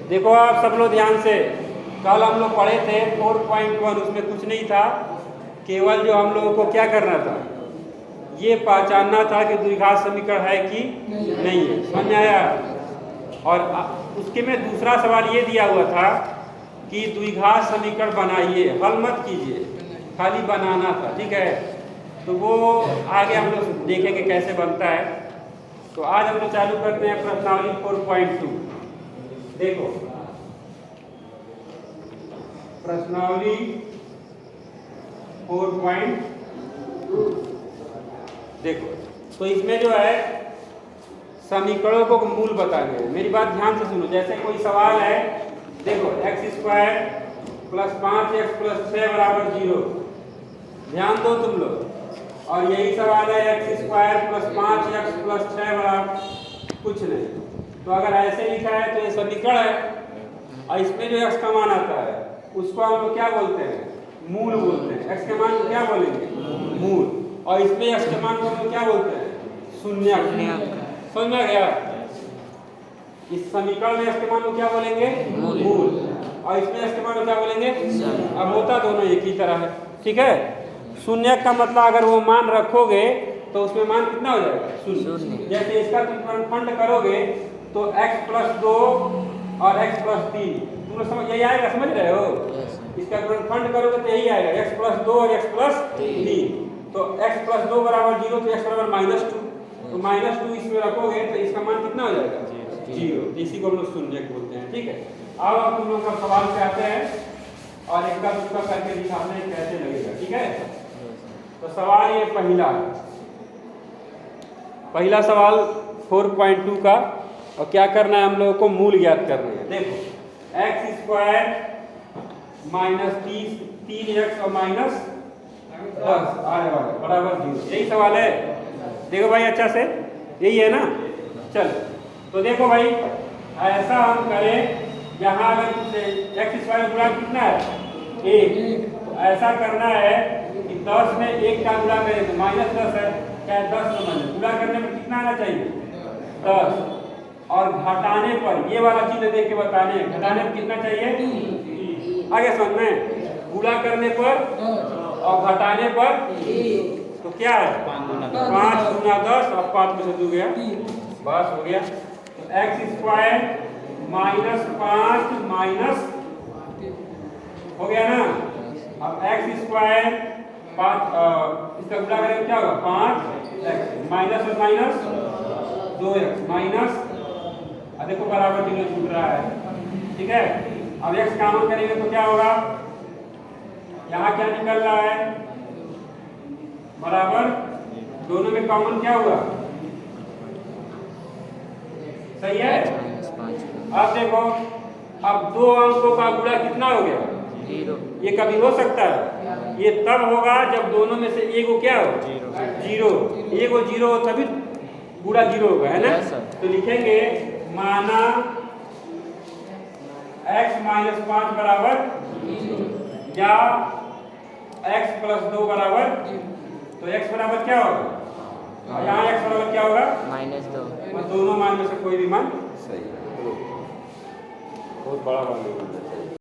देखो आप सब लोग ध्यान से, कल हम लोग पढ़े थे 4.1, उसमें कुछ नहीं था, केवल जो हम लोगों को क्या करना था, ये पहचानना था कि द्विघात समीकरण है कि नहीं है। समझ में आया? और उसके में दूसरा सवाल ये दिया हुआ था कि द्विघात समीकरण बनाइए, हल मत कीजिए, खाली बनाना था। ठीक है, तो वो आगे हम लोग देखेंगे कैसे बनता है। तो आज हम लोग चालू करते हैं प्रश्नावली 4.2। देखो प्रश्नावली 4.2 देखो, तो इसमें जो है समीकरणों को मूल बताएंगे। मेरी बात ध्यान से सुनो। जैसे कोई सवाल है, देखो x² + 5x + 6 = 0, ध्यान दो तुम लोग। और यही सवाल है x² + 5x + 6 = कुछ नहीं। तो अगर ऐसे लिखा है तो ये समीकरण है, और इसमें जो x का मान आता है उसको हम लोग क्या बोलते हैं, मूल बोलते हैं। x के मान को क्या बोलेंगे, मूल। और इसमें x के मान को हम लोग क्या बोलते हैं, शून्यक। समझ में आ गया? इस समीकरण में x के मान को क्या बोलेंगे, मूल। और इसमें x के मान को क्या बोलेंगे। अब होता दोनों एक ही तरह है। ठीक है, शून्यक का मतलब अगर वो मान रखोगे तो उसमें मान कितना हो जाएगा, शून्य। जैसे इसका तुम गुणनखंड करोगे तो x + 2 और x + 3, तुम लोग समझ, यही आएगा, समझ रहे हो? इसका गुणनखंड करोगे तो यही आएगा, x + 2 और x + 3। तो x + 2 = 0, तो x = -2, तो -2 इसमें रखोगे तो इसका मान कितना हो जाएगा, 0। इसी को हम लोग शून्यक बोलते हैं। ठीक है, अब तुम लोग का सवाल पे आते हैं और इसका दूसरा करके दिखाते हैं कैसे लगेगा। ठीक है, तो सवाल ये पहला सवाल 4.2 का, और क्या करना है हम लोगों को, मूल ज्ञात करना है। देखो x² - 3x और -10 = 0, यही सवाल है। देखो भाई अच्छा से, यही है ना। चल, तो देखो भाई, ऐसा हम करें, यहाँ अगर x² गुणा कितना है, 1, तो ऐसा करना है कि 10 में 1 का गुणा करें तो -10 है, क्या 10 में गुणा करने में कितना आना चाहिए, 10। और घटाने पर ये वाला चीज देख के बताने, घटाने में कितना चाहिए, 3। आगे समझ में, गुणा करने पर और घटाने पर तो क्या है, 5 × 10 और 5 में से 2 गया, बस हो गया। तो x² - 5 हो गया ना। अब x² 5, इसका गुणा करेंगे क्या होगा, 5x माइनस और माइनस 2x माइनस, देखो बराबर चिन्ह छूट रहा है। ठीक है, अब x कॉमन करेंगे तो क्या होगा, यहाँ क्या निकल रहा है, बराबर, दोनों में कॉमन क्या हुआ, सही है। अब देखो, अब 2 अंकों का गुणा कितना हो गया, 0। ये कभी हो सकता है, ये तब होगा जब दोनों में से एक को क्या हो, 0। एक को 0 हो तभी गुणा 0 होगा, है ना। तो लिखेंगे माना x - 5 = या x + 2 = तो x बराबर क्या होगा, और यहाँ x बराबर क्या होगा, -2। दोनों मान में से कोई भी मान सही है। बहुत बड़ा मान